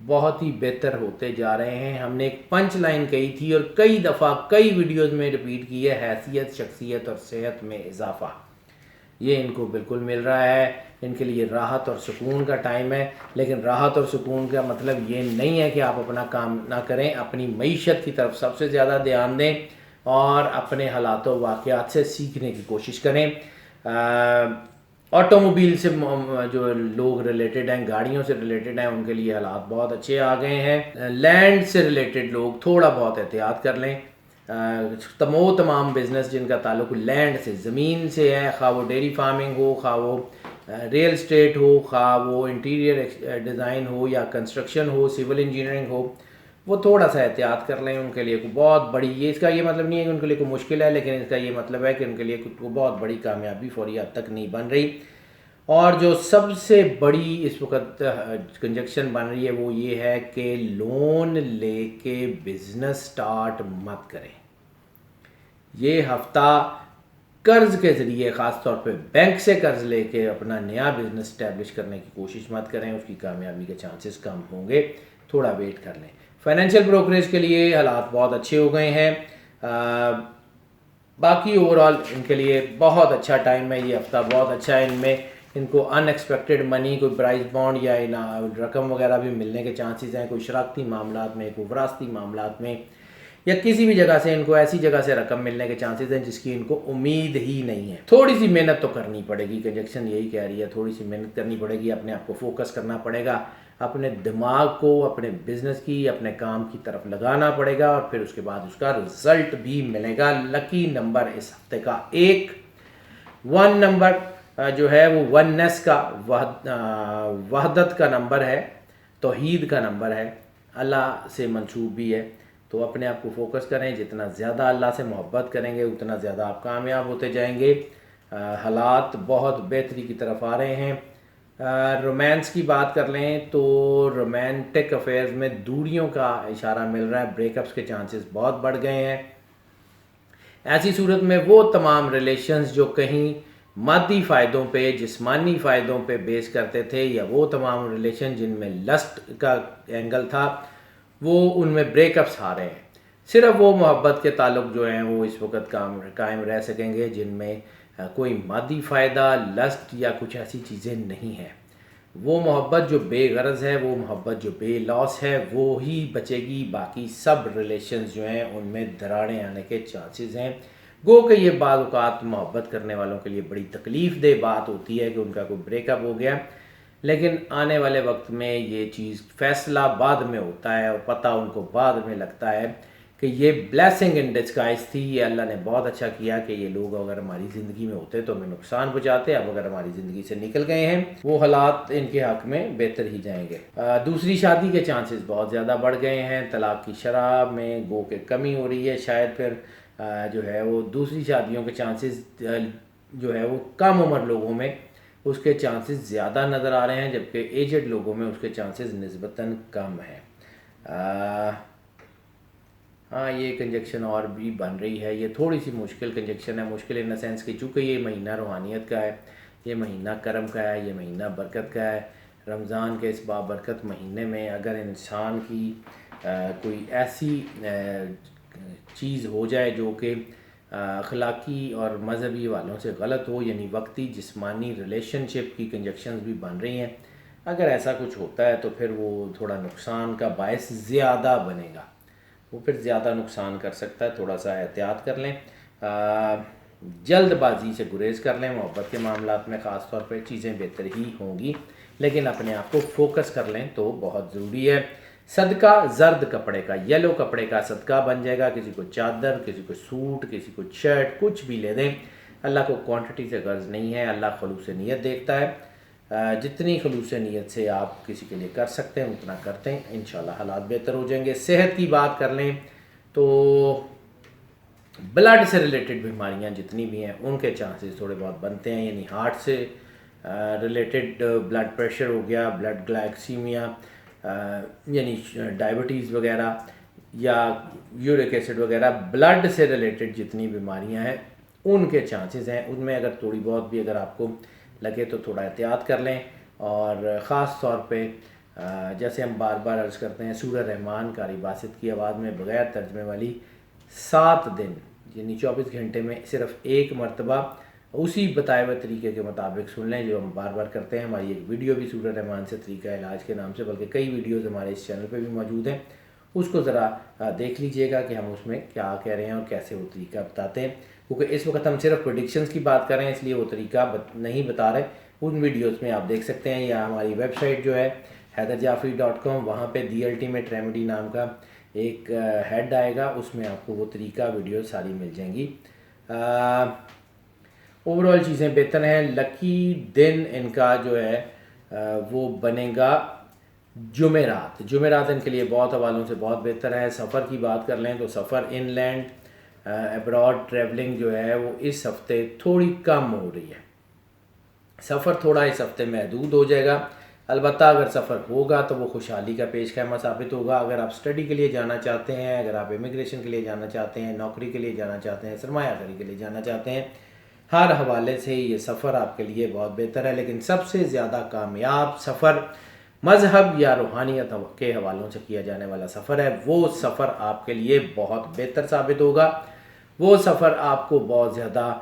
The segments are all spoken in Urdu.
بہت ہی بہتر ہوتے جا رہے ہیں. ہم نے ایک پنچ لائن کہی تھی اور کئی دفعہ کئی ویڈیوز میں ریپیٹ کی ہے, حیثیت, شخصیت اور صحت میں اضافہ. یہ ان کو بالکل مل رہا ہے. ان کے لیے راحت اور سکون کا ٹائم ہے, لیکن راحت اور سکون کا مطلب یہ نہیں ہے کہ آپ اپنا کام نہ کریں. اپنی معیشت کی طرف سب سے زیادہ دھیان دیں اور اپنے حالات و واقعات سے سیکھنے کی کوشش کریں. آٹو موبائل سے جو لوگ ریلیٹڈ ہیں, گاڑیوں سے ریلیٹڈ ہیں, ان کے لیے حالات بہت اچھے آ گئے ہیں. لینڈ سے ریلیٹڈ لوگ تھوڑا بہت احتیاط کر لیں. تمام بزنس جن کا تعلق لینڈ سے, زمین سے ہے, خواہ وہ ڈیری فارمنگ ہو, خواہ وہ ریل اسٹیٹ ہو, خواہ وہ انٹیریئر ڈیزائن ہو یا کنسٹرکشن ہو, سول انجینئرنگ ہو, وہ تھوڑا سا احتیاط کر لیں. ان کے لیے کوئی بہت بڑی, یہ اس کا یہ مطلب نہیں ہے کہ ان کے لیے کوئی مشکل ہے, لیکن اس کا یہ مطلب ہے کہ ان کے لیے کوئی بہت بڑی کامیابی فوری حد تک نہیں بن رہی. اور جو سب سے بڑی اس وقت کنجکشن بن رہی ہے وہ یہ ہے کہ لون لے کے بزنس سٹارٹ مت کریں. یہ ہفتہ قرض کے ذریعے, خاص طور پہ بینک سے قرض لے کے اپنا نیا بزنس اسٹیبلش کرنے کی کوشش مت کریں. اس کی کامیابی کے چانسز کم ہوں گے, تھوڑا ویٹ کر لیں. فائنینشیل بروکریج کے لیے حالات بہت اچھے ہو گئے ہیں. باقی اوورال ان کے لیے بہت اچھا ٹائم ہے. یہ ہفتہ بہت اچھا ہے. ان کو ان ایکسپیکٹڈ منی, کوئی پرائز بانڈ یا رقم وغیرہ بھی ملنے کے چانسز ہیں. کوئی شراکتی معاملات میں, کوئی وراثتی معاملات میں, یا کسی بھی جگہ سے ان کو ایسی جگہ سے رقم ملنے کے چانسز ہیں جس کی ان کو امید ہی نہیں ہے. تھوڑی سی محنت تو کرنی پڑے گی, کنجکشن یہی کہہ رہی ہے, تھوڑی سی محنت کرنی پڑے گی. اپنے آپ کو فوکس کرنا پڑے گا, اپنے دماغ کو اپنے بزنس کی, اپنے کام کی طرف لگانا پڑے گا, اور پھر اس کے بعد اس کا رزلٹ بھی ملے گا. لکی نمبر اس ہفتے کا 1 نمبر جو ہے وہ وننس کا, وحدت کا نمبر ہے, توحید کا نمبر ہے, اللہ سے منسوب بھی ہے. تو اپنے آپ کو فوکس کریں. جتنا زیادہ اللہ سے محبت کریں گے اتنا زیادہ آپ کامیاب ہوتے جائیں گے. حالات بہت بہتری کی طرف آ رہے ہیں. رومانس کی بات کر لیں تو رومانٹک افیئرز میں دوریوں کا اشارہ مل رہا ہے. بریک اپس کے چانسز بہت بڑھ گئے ہیں. ایسی صورت میں وہ تمام ریلیشنز جو کہیں مادی فائدوں پہ, جسمانی فائدوں پہ بیس کرتے تھے, یا وہ تمام ریلیشن جن میں لسٹ کا اینگل تھا, وہ ان میں بریک اپس آ رہے ہیں. صرف وہ محبت کے تعلق جو ہیں وہ اس وقت قائم رہ سکیں گے جن میں کوئی مادی فائدہ, لسٹ یا کچھ ایسی چیزیں نہیں ہیں. وہ محبت جو بے غرض ہے, وہ محبت جو بے لاس ہے, وہ ہی بچے گی. باقی سب ریلیشنز جو ہیں ان میں دراڑیں آنے کے چانسز ہیں. گو کہ یہ بعض اوقات محبت کرنے والوں کے لیے بڑی تکلیف دہ بات ہوتی ہے کہ ان کا کوئی بریک اپ ہو گیا, لیکن آنے والے وقت میں یہ چیز فیصلہ بعد میں ہوتا ہے اور پتہ ان کو بعد میں لگتا ہے کہ یہ بلیسنگ ان ڈسگائز تھی. یہ اللہ نے بہت اچھا کیا کہ یہ لوگ اگر ہماری زندگی میں ہوتے تو ہمیں نقصان پہنچاتے. اب اگر ہماری زندگی سے نکل گئے ہیں, وہ حالات ان کے حق میں بہتر ہی جائیں گے. دوسری شادی کے چانسز بہت زیادہ بڑھ گئے ہیں. طلاق کی شرح میں گو کہ کمی ہو رہی ہے. شاید پھر جو ہے وہ دوسری شادیوں کے چانسز جو ہے وہ کم عمر لوگوں میں اس کے چانسز زیادہ نظر آ رہے ہیں, جبکہ ایجڈ لوگوں میں اس کے چانسز نسبتاً کم ہیں. ہاں, یہ کنجکشن اور بھی بن رہی ہے. یہ تھوڑی سی مشکل کنجکشن ہے. مشکل ان دا سینس کہ چونکہ یہ مہینہ روحانیت کا ہے, یہ مہینہ کرم کا ہے, یہ مہینہ برکت کا ہے. رمضان کے اس بابرکت مہینے میں اگر انسان کی کوئی ایسی چیز ہو جائے جو کہ اخلاقی اور مذہبی والوں سے غلط ہو, یعنی وقتی جسمانی ریلیشن شپ کی کنجکشنز بھی بن رہی ہیں, اگر ایسا کچھ ہوتا ہے تو پھر وہ تھوڑا نقصان کا باعث زیادہ بنے گا. وہ پھر زیادہ نقصان کر سکتا ہے. تھوڑا سا احتیاط کر لیں, جلد بازی سے گریز کر لیں. محبت کے معاملات میں خاص طور پہ چیزیں بہتر ہی ہوں گی, لیکن اپنے آپ کو فوکس کر لیں تو بہت ضروری ہے. صدقہ زرد کپڑے کا, یلو کپڑے کا صدقہ بن جائے گا. کسی کو چادر, کسی کو سوٹ, کسی کو شرٹ, کچھ بھی لے دیں. اللہ کو کوانٹٹی سے غرض نہیں ہے, اللہ خلوص نیت دیکھتا ہے. جتنی خلوص نیت سے آپ کسی کے لیے کر سکتے ہیں اتنا کرتے ہیں, انشاءاللہ حالات بہتر ہو جائیں گے. صحت کی بات کر لیں تو بلڈ سے ریلیٹڈ بیماریاں جتنی بھی ہیں ان کے چانسز تھوڑے بہت بنتے ہیں, یعنی ہارٹ سے ریلیٹڈ بلڈ پریشر ہو گیا, بلڈ گلائکسیمیا یعنی ڈائبٹیز وغیرہ, یا یورک ایسڈ وغیرہ, بلڈ سے ریلیٹڈ جتنی بیماریاں ہیں ان کے چانسز ہیں. ان میں اگر تھوڑی بہت بھی اگر آپ کو لگے تو تھوڑا احتیاط کر لیں. اور خاص طور پہ جیسے ہم بار بار عرض کرتے ہیں سورہ رحمان قاری باسط کی آواز میں بغیر ترجمے والی 7 دن یعنی 24 گھنٹے میں صرف ایک مرتبہ اسی بتائے ہوئے طریقے کے مطابق سن لیں جو ہم بار بار کرتے ہیں. ہماری ایک ویڈیو بھی سورہ رحمان سے طریقہ علاج کے نام سے، بلکہ کئی ویڈیوز ہمارے اس چینل پہ بھی موجود ہیں، اس کو ذرا دیکھ لیجئے گا کہ ہم اس میں کیا کہہ رہے ہیں اور کیسے وہ طریقہ بتاتے ہیں. کیونکہ اس وقت ہم صرف پریڈکشنز کی بات کر رہے ہیں، اس لیے وہ طریقہ نہیں بتا رہے. ان ویڈیوز میں آپ دیکھ سکتے ہیں، یا ہماری ویب سائٹ جو ہے hyderjafri.com، وہاں پہ دی الٹیمیٹ ریمیڈی نام کا ایک ہیڈ آئے گا، اس میں آپ کو وہ طریقہ ویڈیو ساری مل جائیں گی. اوورال چیزیں بہتر ہیں. لکی دن ان کا جو ہے وہ بنے گا جمعرات ان کے لیے بہت حوالوں سے بہت بہتر ہے. سفر کی بات کر لیں تو سفر ان لینڈ ابراڈ ٹریولنگ جو ہے وہ اس ہفتے تھوڑی کم ہو رہی ہے. سفر تھوڑا اس ہفتے محدود ہو جائے گا. البتہ اگر سفر ہوگا تو وہ خوشحالی کا پیش خیمہ ثابت ہوگا. اگر آپ اسٹڈی کے لیے جانا چاہتے ہیں، اگر آپ امیگریشن کے لیے جانا چاہتے ہیں، نوکری کے لیے جانا چاہتے ہیں، سرمایہ کاری کے لیے جانا چاہتے ہیں، ہر حوالے سے یہ سفر آپ کے لیے بہت بہتر ہے. لیکن سب سے زیادہ کامیاب سفر مذہب یا روحانیت کے حوالوں سے کیا جانے والا سفر ہے. وہ سفر آپ کے لیے بہت بہتر ثابت ہوگا. وہ سفر آپ کو بہت زیادہ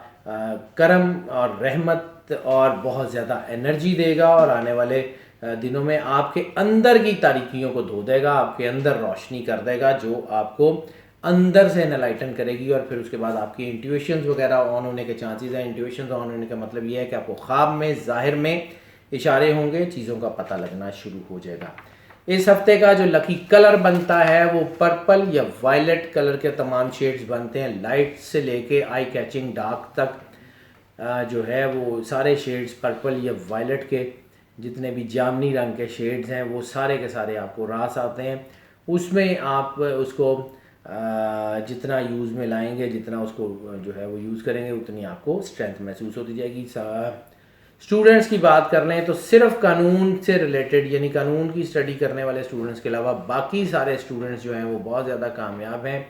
کرم اور رحمت اور بہت زیادہ انرجی دے گا، اور آنے والے دنوں میں آپ کے اندر کی تاریکیوں کو دھو دے گا، آپ کے اندر روشنی کر دے گا، جو آپ کو اندر سے انلائٹن کرے گی. اور پھر اس کے بعد آپ کی انٹیویشنز وغیرہ آن ہونے کے چانسز ہیں. انٹیویشنز آن ہونے کا مطلب یہ ہے کہ آپ کو خواب میں ظاہر میں اشارے ہوں گے، چیزوں کا پتہ لگنا شروع ہو جائے گا. اس ہفتے کا جو لکی کلر بنتا ہے وہ پرپل یا وائلٹ کلر کے تمام شیڈز بنتے ہیں. لائٹ سے لے کے آئی کیچنگ ڈارک تک جو ہے وہ سارے شیڈز پرپل یا وائلٹ کے، جتنے بھی جامنی رنگ کے شیڈز ہیں وہ سارے کے سارے آپ کو راس آتے ہیں. اس میں آپ اس کو جتنا یوز میں لائیں گے، جتنا اس کو جو ہے وہ یوز کریں گے، اتنی آپ کو اسٹرینتھ محسوس ہوتی جائے گی. اسٹوڈنٹس کی بات کر لیں تو صرف قانون سے ریلیٹڈ یعنی قانون کی اسٹڈی کرنے والے اسٹوڈنٹس کے علاوہ باقی سارے اسٹوڈنٹس جو ہیں وہ بہت زیادہ کامیاب ہیں.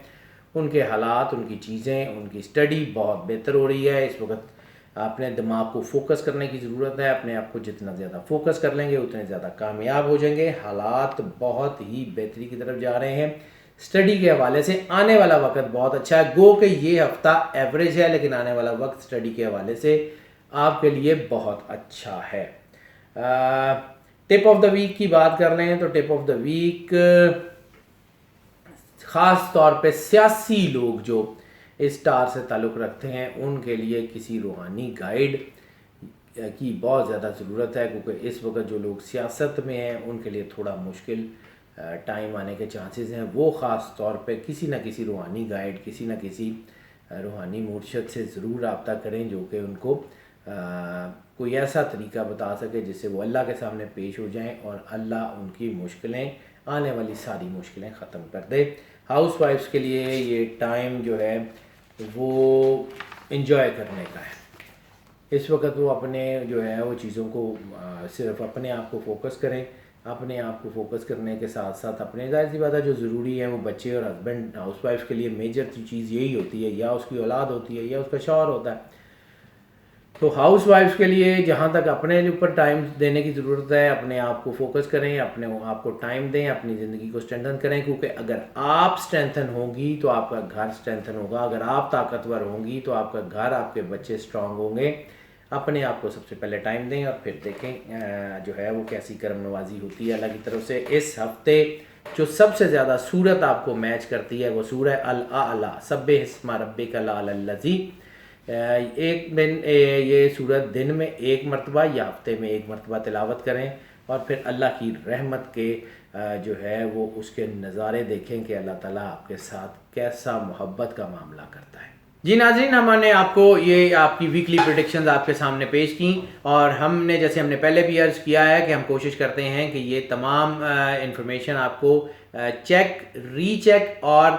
ان کے حالات، ان کی چیزیں، ان کی اسٹڈی بہت بہتر ہو رہی ہے. اس وقت اپنے دماغ کو فوکس کرنے کی ضرورت ہے. اپنے آپ کو جتنا زیادہ فوکس کر لیں گے اتنے زیادہ کامیاب ہو جائیں گے. حالات بہت ہی بہتری کی طرف جا رہے ہیں. اسٹڈی کے حوالے سے آنے والا وقت بہت اچھا ہے. گو کہ یہ ہفتہ ایوریج ہے، لیکن آنے والا وقت اسٹڈی کے حوالے سے آپ کے لیے بہت اچھا ہے. ٹپ آف دا ویک کی بات کر رہے ہیں تو ٹپ آف دا ویک خاص طور پہ سیاسی لوگ جو اس اسٹار سے تعلق رکھتے ہیں ان کے لیے کسی روحانی گائیڈ کی بہت زیادہ ضرورت ہے. کیونکہ اس وقت جو لوگ سیاست میں ہیں ان کے لیے تھوڑا مشکل ٹائم آنے کے چانسز ہیں. وہ خاص طور پہ کسی نہ کسی روحانی گائیڈ، کسی نہ کسی روحانی مرشد سے ضرور رابطہ کریں جو کہ ان کو کوئی ایسا طریقہ بتا سکے جس سے وہ اللہ کے سامنے پیش ہو جائیں اور اللہ ان کی مشکلیں، آنے والی ساری مشکلیں ختم کر دے. ہاؤس وائفس کے لیے یہ ٹائم جو ہے وہ انجوائے کرنے کا ہے. اس وقت وہ اپنے جو ہے وہ چیزوں کو صرف اپنے آپ کو فوکس کریں. اپنے آپ کو فوکس کرنے کے ساتھ ساتھ اپنے ظاہر سی بات ہے جو ضروری ہے وہ بچے اور ہسبینڈ. ہاؤس وائف کے لیے میجر چیز یہی ہوتی ہے، یا اس کی اولاد ہوتی ہے یا اس کا شوہر ہوتا ہے. تو ہاؤس وائف کے لیے جہاں تک اپنے اوپر ٹائم دینے کی ضرورت ہے، اپنے آپ کو فوکس کریں، اپنے آپ کو ٹائم دیں، اپنی زندگی کو اسٹرینتھن کریں. کیونکہ اگر آپ اسٹرینتھن ہوں گی تو آپ کا گھر اسٹرینتھن ہوگا. اگر آپ طاقتور ہوں گی تو آپ کا گھر، آپ کے بچے اسٹرانگ ہوں گے. اپنے آپ کو سب سے پہلے ٹائم دیں اور پھر دیکھیں جو ہے وہ کیسی کرم نوازی ہوتی ہے اللہ کی طرف سے. اس ہفتے جو سب سے زیادہ صورت آپ کو میچ کرتی ہے وہ سورہ الاعلی، سبح اسم ربک الاعلی الذی. یہ سورت دن میں ایک مرتبہ یا ہفتے میں ایک مرتبہ تلاوت کریں اور پھر اللہ کی رحمت کے جو ہے وہ اس کے نظارے دیکھیں کہ اللہ تعالیٰ آپ کے ساتھ کیسا محبت کا معاملہ کرتا ہے. جی ناظرین، ہم نے آپ کو یہ آپ کی ویکلی پریڈکشنز آپ کے سامنے پیش کی، اور ہم نے جیسے ہم نے پہلے بھی عرض کیا ہے کہ ہم کوشش کرتے ہیں کہ یہ تمام انفارمیشن آپ کو چیک، ری چیک اور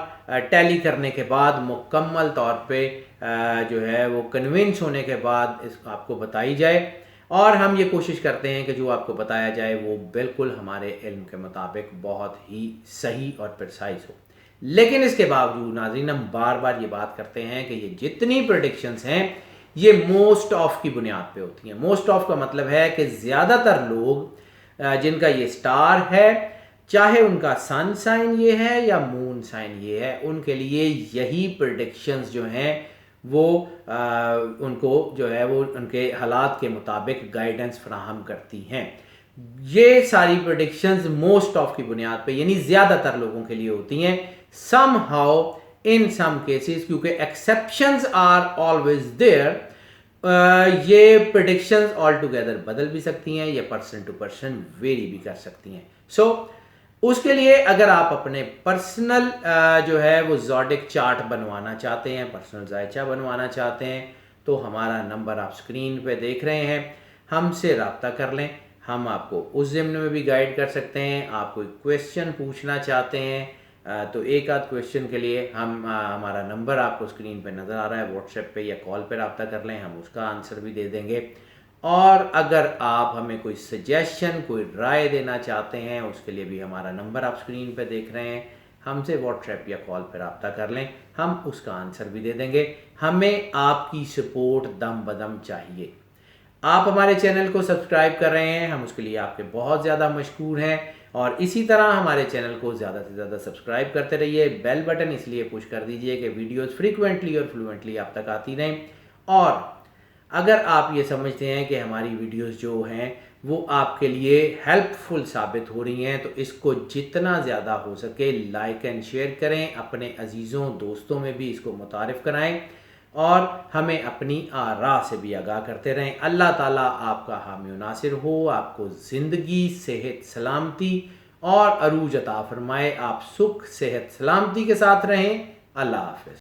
ٹیلی کرنے کے بعد مکمل طور پہ جو ہے وہ کنونس ہونے کے بعد اس آپ کو بتائی جائے. اور ہم یہ کوشش کرتے ہیں کہ جو آپ کو بتایا جائے وہ بالکل ہمارے علم کے مطابق بہت ہی صحیح اور پرسائز ہو. لیکن اس کے باوجود ناظرین ہم بار بار یہ بات کرتے ہیں کہ یہ جتنی پریڈکشنز ہیں یہ موسٹ آف کی بنیاد پہ ہوتی ہیں. موسٹ آف کا مطلب ہے کہ زیادہ تر لوگ جن کا یہ سٹار ہے، چاہے ان کا سن سائن یہ ہے یا مون سائن یہ ہے، ان کے لیے یہی پریڈکشنز جو ہیں وہ ان کو جو ہے وہ ان کے حالات کے مطابق گائیڈنس فراہم کرتی ہیں۔ یہ ساری پریڈکشنز موسٹ آف کی بنیاد پہ یعنی زیادہ تر لوگوں کے لیے ہوتی ہیں، some how in some cases, کیونکہ ایکسیپشنز آر آلویز دیئر، یہ پریڈکشنز آل ٹوگیدر بدل بھی سکتی ہیں یا پرسن ٹو پرسن ویری بھی کر سکتی ہیں۔ سو اس کے لیے اگر آپ اپنے پرسنل جو ہے وہ زوڈک چارٹ بنوانا چاہتے ہیں، پرسنل ذائچہ بنوانا چاہتے ہیں، تو ہمارا نمبر آپ سکرین پہ دیکھ رہے ہیں، ہم سے رابطہ کر لیں، ہم آپ کو اس ضمن میں بھی گائیڈ کر سکتے ہیں۔ آپ کوئی کویسچن پوچھنا چاہتے ہیں تو ایک آدھ کویسچن کے لیے ہمارا نمبر آپ کو سکرین پہ نظر آ رہا ہے، واٹس ایپ پہ یا کال پہ رابطہ کر لیں، ہم اس کا آنسر بھی دے دیں گے۔ اور اگر آپ ہمیں کوئی سجیشن، کوئی رائے دینا چاہتے ہیں، اس کے لیے بھی ہمارا نمبر آپ سکرین پہ دیکھ رہے ہیں، ہم سے واٹس ایپ یا کال پہ رابطہ کر لیں، ہم اس کا آنسر بھی دے دیں گے۔ ہمیں آپ کی سپورٹ دم بدم چاہیے۔ آپ ہمارے چینل کو سبسکرائب کر رہے ہیں، ہم اس کے لیے آپ کے بہت زیادہ مشکور ہیں، اور اسی طرح ہمارے چینل کو زیادہ سے زیادہ سبسکرائب کرتے رہیے۔ بیل بٹن اس لیے پش کر دیجئے کہ ویڈیوز فریکوینٹلی اور فلوئنٹلی آپ تک آتی رہیں، اور اگر آپ یہ سمجھتے ہیں کہ ہماری ویڈیوز جو ہیں وہ آپ کے لیے ہیلپ فل ثابت ہو رہی ہیں، تو اس کو جتنا زیادہ ہو سکے لائک اینڈ شیئر کریں، اپنے عزیزوں دوستوں میں بھی اس کو متعارف کرائیں، اور ہمیں اپنی آراء سے بھی آگاہ کرتے رہیں۔ اللہ تعالیٰ آپ کا حامی و ناصر ہو، آپ کو زندگی، صحت، سلامتی اور عروج عطا فرمائے، آپ سکھ، صحت، سلامتی کے ساتھ رہیں۔ اللہ حافظ۔